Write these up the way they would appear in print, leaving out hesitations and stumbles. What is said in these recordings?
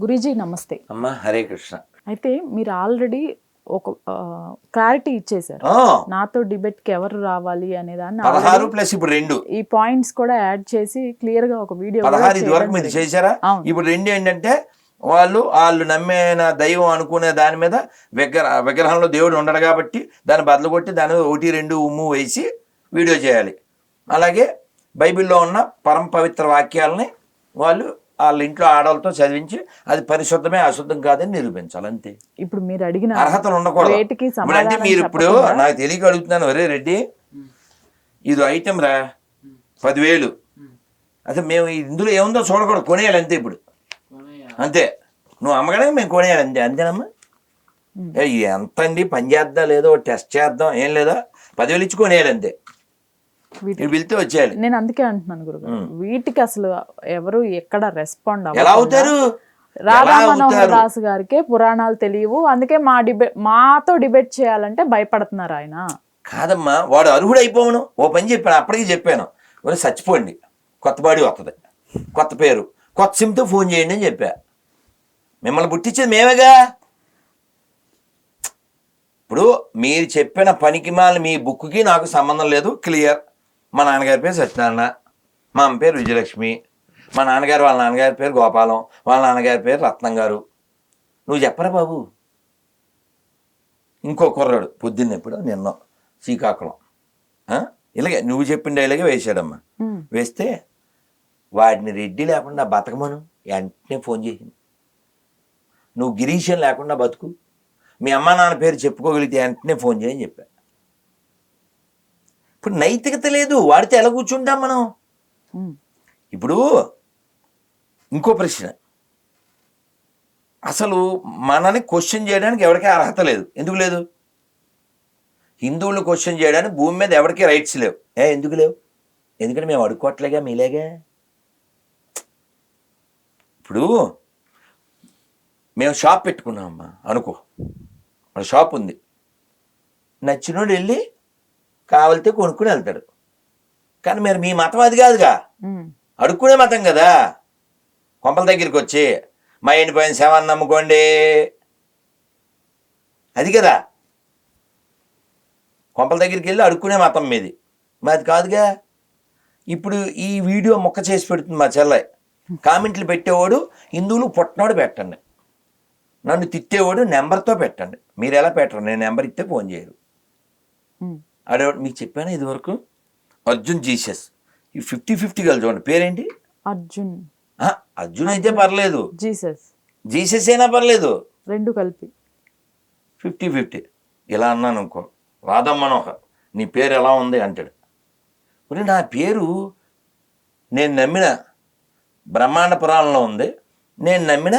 గురూజీ నమస్తే. అమ్మా హరే కృష్ణ. అయితే మీరు ఆల్రెడీ ఒక క్లారిటీ ఇచ్చేశారు, నాతో డిబేట్ కి ఎవరు రావాలి అనే దాన్ని 16 ప్లస్ ఇప్పుడు 2 ఈ పాయింట్స్ కూడా యాడ్ చేసి క్లియర్ గా ఒక వీడియో 16 ఇది వరకు మీరు చేశారా? ఇప్పుడు 2 ఏంటంటే వాళ్ళు నమ్మిన దైవం అనుకునే దాని మీద విగ్రహంలో దేవుడు ఉండడు కాబట్టి దాన్ని బదులు కొట్టి దాని మీద 1, 2 ఉమ్ము వేసి వీడియో చేయాలి. అలాగే బైబిల్లో ఉన్న పరమ పవిత్ర వాక్యాలని వాళ్ళ ఇంట్లో ఆడవాళ్ళతో చదివించి అది పరిశుద్ధమే అశుద్ధం కాదని నిరూపించాలి, అంతే. ఇప్పుడు మీరు అడిగిన అర్హతలు ఉండకూడదు. అంటే మీరు ఇప్పుడు నాకు తెలియక అడుగుతున్నాను, ఒరే రెడ్డి ఇది ఐటెం రా 10,000, అసలు మేము ఇందులో ఏముందో చూడకూడదు, కొనేయాలి అంతే. ఇప్పుడు అంతే, నువ్వు అమ్మగానే మేము కొనేయాలి అంతే, అంతేనమ్మా. ఎంత అండి, పని చేద్దాం లేదో టెస్ట్ చేద్దాం ఏం లేదా, 10,000 ఇచ్చి కొనేయాలి అంతే, వెళ్తే వచ్చేయాలి. నేను అందుకే అంటున్నాను గురుగారు, వీటికి అసలు ఎవరు ఎక్కడ రెస్పాండ్ ఎలా అవుతారు? రాధా మనోహర్ దాస్ గారికే పురాణాలు తెలియవు, అందుకే మాతో డిబేట్ చేయాలంటే భయపడుతున్నారు ఆయన. కాదమ్మా, వాడు అర్హుడు అయిపోవను. ఓ పని చెప్పాను, అప్పటికి చెప్పాను, చచ్చిపోండి, కొత్త బాడీ వస్తుంది, కొత్త పేరు, కొత్త సిమ్తో ఫోన్ చేయండి అని చెప్పా. మిమ్మల్ని పుట్టించేది మేమేగా. ఇప్పుడు మీరు చెప్పిన పనికి మీ బుక్కి నాకు సంబంధం లేదు, క్లియర్. మా నాన్నగారి పేరు సత్యనారాయణ, మా అమ్మ పేరు విజయలక్ష్మి, మా నాన్నగారు వాళ్ళ నాన్నగారి పేరు గోపాలం, వాళ్ళ నాన్నగారి పేరు రత్నం గారు. నువ్వు చెప్పరా బాబు? ఇంకో కుర్రాడు పొద్దున్న ఎప్పుడు నిన్న శ్రీకాకుళం ఇలాగే నువ్వు చెప్పిన డైలాగే వేసాడమ్మా. వేస్తే వాడిని రెడ్డి లేకుండా బతకమను, వెంటనే ఫోన్ చేసింది. నువ్వు గిరీశం లేకుండా బతుకు, మీ అమ్మ నాన్న పేరు చెప్పుకోగలిగితే వెంటనే ఫోన్ చేయని చెప్పా. ఇప్పుడు నైతికత లేదు, వాడితే ఎలా కూర్చుంటాం మనం? ఇప్పుడు ఇంకో ప్రశ్న, అసలు మనని క్వశ్చన్ చేయడానికి ఎవరికీ అర్హత లేదు. ఎందుకు లేదు? హిందువులు క్వశ్చన్ చేయడానికి భూమి మీద ఎవరికీ రైట్స్ లేవు. ఎందుకు లేవు? ఎందుకంటే మేము అడుక్కోవట్లేగా మీలేగా. ఇప్పుడు మేము షాప్ పెట్టుకున్నామమ్మా అనుకో, మన షాప్ ఉంది, నచ్చినోడు వెళ్ళి కావాలితే కొనుక్కుని వెళ్తాడు. కానీ మీరు మీ మతం అది కాదుగా, అడుక్కునే మతం కదా. కొంపల దగ్గరికి వచ్చి మా ఎండిపోయిన శవాన్ని నమ్ముకోండి, అది కదా. కొంపల దగ్గరికి వెళ్ళి అడుక్కునే మతం మీది, మాది కాదుగా. ఇప్పుడు ఈ వీడియో మొక్క చేసి పెడుతుంది మా చెల్లె. కామెంట్లు పెట్టేవాడు హిందువులు పుట్టినోడు పెట్టండి, నన్ను తిట్టేవాడు నెంబర్తో పెట్టండి. మీరు ఎలా పెట్టరు? నేను నెంబర్ ఇస్తే ఫోన్ చేయరు. అడేవాడు మీకు చెప్పాను ఇది వరకు. అర్జున్ జీసస్, ఈ 50-50 కలిసి చూడండి. పేరేంటి? అర్జున్. అర్జున్ అయితే పర్లేదు, జీసస్ అయినా పర్లేదు, రెండు కలిపి 50-50. ఇలా అన్నాను అనుకో, రాధా మనోహర్ నీ పేరు ఎలా ఉంది అంటాడు. నా పేరు నేను నమ్మిన బ్రహ్మాండ పురాణంలో ఉంది, నేను నమ్మిన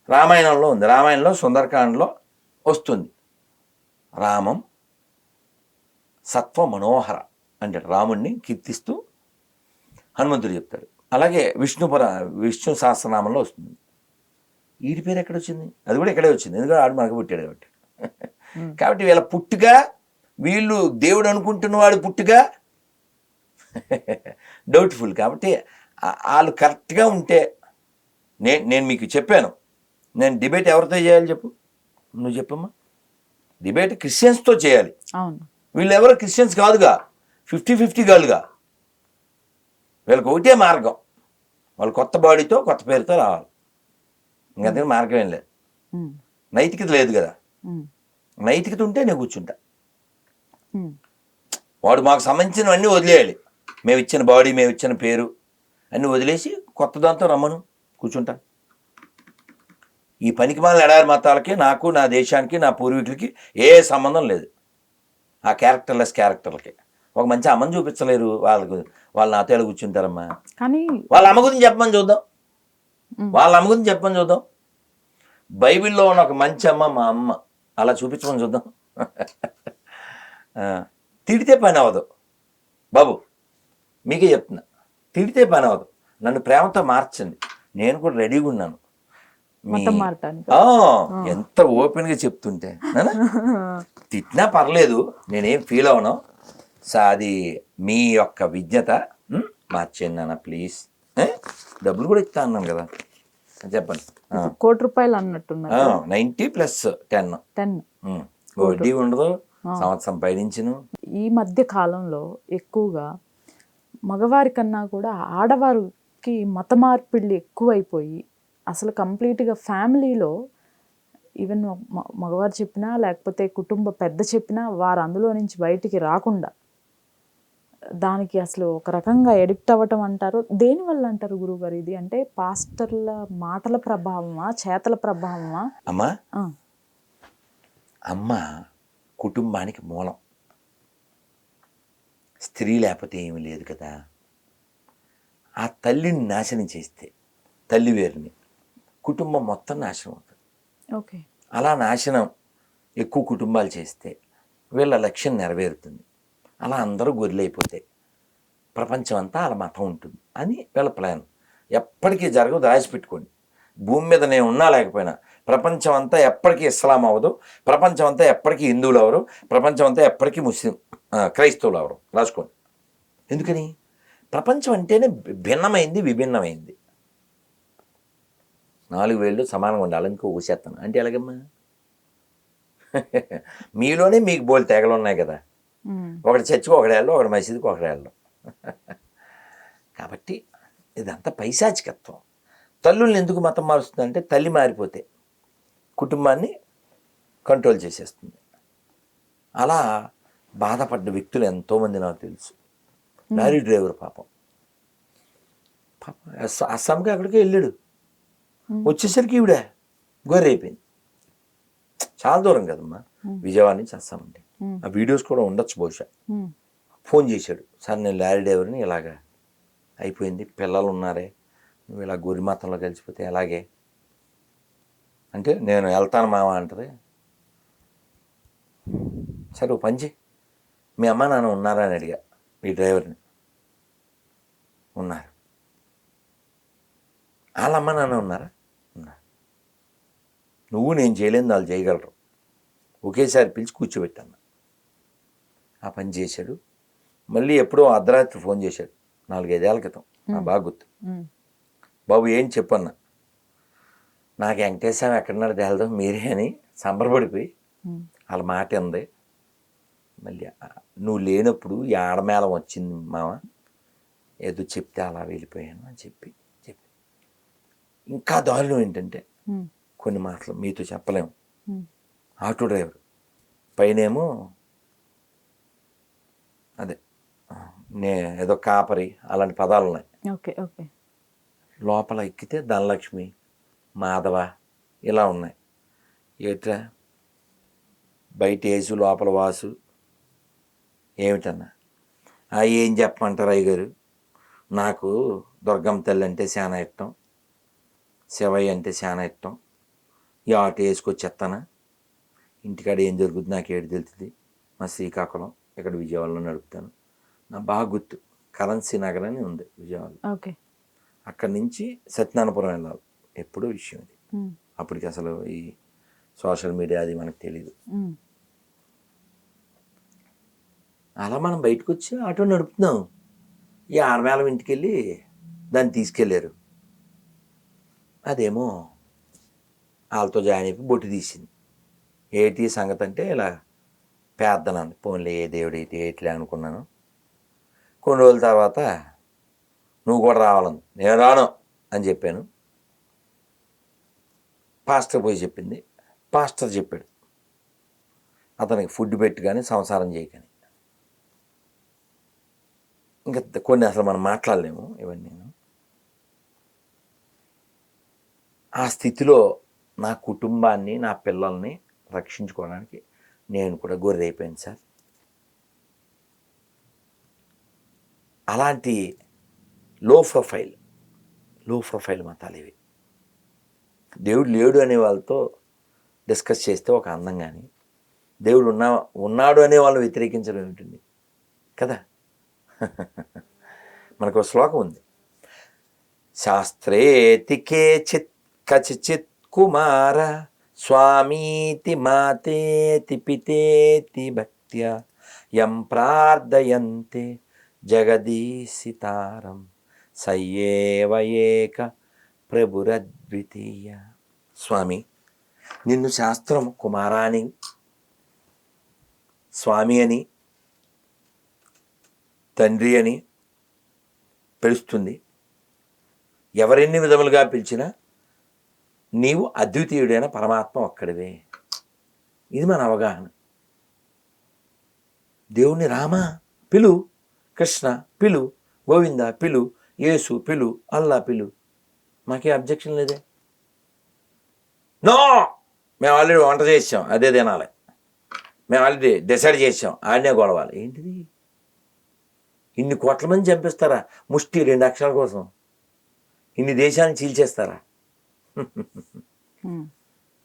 రామాయణంలో ఉంది. రామాయణంలో సుందరకాండలో వస్తుంది, రామం సత్వ మనోహర అంటాడు. రాముణ్ణి కీర్తిస్తూ హనుమంతుడు చెప్తాడు. అలాగే విష్ణు సహస్రనామంలో వస్తుంది. వీడి పేరు ఎక్కడ వచ్చింది? అది కూడా ఇక్కడే వచ్చింది, ఎందుకంటే ఆడు మనకు పుట్టాడు కాబట్టి. కాబట్టి వీళ్ళ పుట్టుగా, వీళ్ళు దేవుడు అనుకుంటున్న వాడు పుట్టుగా డౌట్ఫుల్. కాబట్టి వాళ్ళు కరెక్ట్గా ఉంటే నేను మీకు చెప్పాను, నేను డిబేట్ ఎవరితో చేయాలి చెప్పు, నువ్వు చెప్పమ్మా. డిబేట్ క్రిస్టియన్స్తో చేయాలి. వీళ్ళు ఎవరు క్రిస్టియన్స్ కాదుగా, 50-50 కాదుగా. వీళ్ళకి ఒకటే మార్గం, వాళ్ళు కొత్త బాడీతో కొత్త పేరుతో రావాలి, ఇంకంతే మార్గం ఏం లేదు. నైతికత లేదు కదా. నైతికత ఉంటే నేను కూర్చుంటా. వాడు మాకు సంబంధించినవన్నీ వదిలేయాలి. మేము ఇచ్చిన బాడీ, మేము ఇచ్చిన పేరు అన్నీ వదిలేసి కొత్త దాంతో రమ్మను, కూర్చుంటా. ఈ పనికి మాలిన ఎడారి మతాలకి నాకు, నా దేశానికి, నా పూర్వీకులకి ఏ సంబంధం లేదు. ఆ క్యారెక్టర్లెస్ క్యారెక్టర్లకి ఒక మంచి అమ్మని చూపించలేరు. వాళ్ళు నాతో ఎలా కూర్చుంటారమ్మా? కానీ వాళ్ళ అమ్మ గురించి చెప్పమని చూద్దాం, వాళ్ళ అమ్మ గురించి చెప్పమని చూద్దాం. బైబిల్లో ఉన్న ఒక మంచి అమ్మ మా అమ్మ, అలా చూపించమని చూద్దాం. తిడితే పని అవ్వదు బాబు, మీకే చెప్తున్నా, తిడితే పని అవ్వదు. నన్ను ప్రేమతో మార్చండి, నేను కూడా రెడీగా ఉన్నాను. ఎంత ఓపెన్గా చెప్తుంటే తిట్టినా పర్లేదు, నేనేం ఫీల్ అవను. అది మీ యొక్క విజ్ఞత, మార్చేయండి నాన్న ప్లీజ్. డబ్బులు కూడా ఇస్తా అన్నాను కదా. చెప్పండి. ₹1,00,00,000 అన్నట్టున్నారు. 90 ప్లస్ 10. 10. వడ్డీ ఉండదు, సంవత్సరం పైనుంచిను. ఈ మధ్య కాలంలో ఎక్కువగా మగవారి కన్నా కూడా ఆడవారికి మత మార్పిళ్ళు ఎక్కువైపోయి అసలు కంప్లీట్గా ఫ్యామిలీలో ఈవెన్ మగవారు చెప్పినా లేకపోతే కుటుంబ పెద్ద చెప్పినా వారు అందులో నుంచి బయటికి రాకుండా దానికి అసలు ఒక రకంగా ఎడిక్ట్ అవ్వటం అంటారు. దేనివల్ల అంటారు గురువుగారు ఇది? అంటే పాస్టర్ల మాటల ప్రభావమా, చేతల ప్రభావమా? అమ్మ కుటుంబానికి మూలం. స్త్రీ లేకపోతే ఏమీ లేదు కదా. ఆ తల్లిని నాశనం చేస్తే, తల్లి వేరుని, కుటుంబం మొత్తం నాశనం అవుతుంది. ఓకే. అలా నాశనం ఎక్కువ కుటుంబాలు చేస్తే వీళ్ళ లక్ష్యం నెరవేరుతుంది. అలా అందరూ గొర్రెలైపోతే ప్రపంచం అంతా అలా మతం ఉంటుంది అని వీళ్ళ ప్లాన్. ఎప్పటికీ జరగదు, రాసిపెట్టుకోండి. భూమి మీద నేను ఉన్నా లేకపోయినా ప్రపంచం అంతా ఎప్పటికీ ఇస్లాం అవ్వదు, ప్రపంచం అంతా ఎప్పటికీ హిందువులు అవరు, ప్రపంచం అంతా ఎప్పటికీ క్రైస్తవులు అవరు. రాసుకోండి. ఎందుకని? ప్రపంచం అంటేనే భిన్నమైంది, విభిన్నమైంది. 4 వేళ్ళు సమానంగా ఉండాలి, ఇంకో ఊసేస్తాను అంటే ఎలాగమ్మా? మీలోనే మీకు బోల్ తెగలు ఉన్నాయి కదా. ఒకటి చర్చికి ఒకడేళ్ళు, ఒకటి మసీదుకి ఒకడేళ్ళు. కాబట్టి ఇదంతా పైశాచికత్వం. తల్లుల్ని ఎందుకు మతం మారుస్తుందంటే తల్లి మారిపోతే కుటుంబాన్ని కంట్రోల్ చేసేస్తుంది. అలా బాధపడ్డ వ్యక్తులు ఎంతోమంది నాకు తెలుసు. లారీ డ్రైవర్ పాపం అస్సాంకి అక్కడికి వెళ్ళాడు. వచ్చేసరికి ఈవిడ గొర్రె అయిపోయింది. చాలా దూరం కదమ్మా విజయవాడ నుంచి అస్సాం అంటే. ఆ వీడియోస్ కూడా ఉండొచ్చు బహుశా. ఫోన్ చేశాడు, సార్ నేను లారీ డ్రైవర్ని, ఇలాగా అయిపోయింది, పిల్లలు ఉన్నారే, నువ్వు ఇలా గొర్రె మతంలో కలిసిపోతే ఎలాగే అంటే, నేను వెళ్తాను మామ అంటది. సరే ఓ పని చేయి, మీ అమ్మ నాన్న ఉన్నారా అని అడిగా ఈ డ్రైవర్ని. ఉన్నారు. వాళ్ళ అమ్మ నాన్న ఉన్నారా? ఉన్నారు. నువ్వు నేను చేయలేని వాళ్ళు చేయగలరు. ఒకేసారి పిలిచి కూర్చోబెట్టాను. ఆ పని చేశాడు. మళ్ళీ ఎప్పుడో అర్ధరాత్రి ఫోన్ చేశాడు 4-5 ఏళ్ల క్రితం. బాగా గుర్తు. బాబు ఏం చెప్పన్నా, నాకు వెంకటేశ్వరం ఎక్కడున్నాడు తేలదాం మీరే అని సంబరపడిపోయి వాళ్ళ మాట ఉంది. మళ్ళీ నువ్వు లేనప్పుడు ఈ ఆడమేళం వచ్చింది మామ, ఏదో చెప్తే అలా వెళ్ళిపోయాను అని చెప్పి ఇంకా దారుణం ఏంటంటే కొన్ని మాటలు మీతో చెప్పలేము. ఆటో డ్రైవర్ పైనేమో అదే ఏదో కాపరి అలాంటి పదాలు ఉన్నాయి. Okay okay. లోపల ఎక్కితే ధనలక్ష్మి, మాధవ ఇలా ఉన్నాయి. ఏట్రా బయట వేసు లోపల వాసు ఏమిటన్నా? ఏం చెప్పమంటారు అయ్యగారు, నాకు దుర్గమ్మ తల్లి అంటే చాలా ఇష్టం, శివయ్య అంటే చాలా ఇష్టం. ఈ ఆటో వేసుకొచ్చేస్తానా, ఇంటికాడ ఏం జరుగుతుంది నాకు ఏడు తెలుస్తుంది. మా శ్రీకాకుళం ఇక్కడ విజయవాడలో నడుపుతాను. నా బాగా గుర్తు కరెన్సీ నగర్ అని ఉంది విజయవాడలో. ఓకే. అక్కడి నుంచి సత్యనారాయణపురం వెళ్ళాలి. ఎప్పుడూ విషయం ఇది. అప్పటికి అసలు ఈ సోషల్ మీడియా అది మనకు తెలీదు. అలా మనం బయటకు వచ్చి ఆటో నడుపుతున్నాం. ఈ ఆడమేళం ఇంటికి వెళ్ళి దాన్ని తీసుకెళ్ళారు. అదేమో వాళ్ళతో జాయిన్ అయిపోయి బొట్టు తీసింది. ఏటి సంగతి అంటే ఇలా పేద్దనాను, పోన్లే ఏ దేవుడు అయితే ఏట్లే అనుకున్నాను. కొన్ని రోజుల తర్వాత నువ్వు కూడా రావాలని, నేను రాను అని చెప్పాను. పాస్టర్ పోయి చెప్పింది. పాస్టర్ చెప్పాడు అతనికి ఫుడ్ పెట్టి కానీ సంసారం చేయకని. ఇంకా కొన్ని అసలు మనం మాట్లాడలేము ఇవన్నీ. ఆ స్థితిలో నా కుటుంబాన్ని, నా పిల్లల్ని రక్షించుకోవడానికి నేను కూడా గొర్రె అయిపోయాను సార్. అలాంటి లో ప్రొఫైల్ మతాలు ఇవి. దేవుడు లేడు అనే వాళ్ళతో డిస్కస్ చేస్తే ఒక అందం, కానీ దేవుడు ఉన్నాడు అనే వాళ్ళని వ్యతిరేకించడం ఏమిటండి కదా. మనకు ఒక శ్లోకం ఉంది, శాస్త్రేతి కేచిత్ కచిచిత్ కుమార స్వామీతి మాతేతి పితేతి భక్త్యా యం ప్రార్థయంతే జగదీశితారం సయేవ ఏక ప్రభురద్వితీయ. స్వామి, నిన్ను శాస్త్రం కుమారాని, స్వామి అని, తండ్రి అని పిలుస్తుంది. ఎవరెన్ని విధములుగా పిలిచినా నీవు అద్వితీయుడైన పరమాత్మ ఒక్కడివే. ఇది మన అవగాహన. దేవుణ్ణి రామ పిలు, కృష్ణ పిలు, గోవింద పిలు, యేసు పిలు, అల్లా పిలు, మాకే అబ్జెక్షన్ లేదే. నో, మేము ఆల్రెడీ వంట చేసాం, అదే తినాలి, మేము ఆల్రెడీ డిసైడ్ చేసాం, ఆడనే గొడవాలి. ఏంటిది? ఇన్ని కోట్ల మంది చంపిస్తారా ముష్టి 2 అక్షరాల కోసం? ఇన్ని దేశాన్ని చీల్చేస్తారా?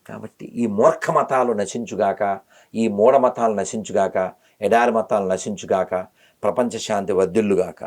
కాబట్టి ఈ మూర్ఖ మతాలు నశించుగాక, ఈ మూఢ మతాలు నశించుగాక, ఎడారి మతాలు నశించుగాక, ప్రపంచ శాంతి వర్ధిల్లుగాక.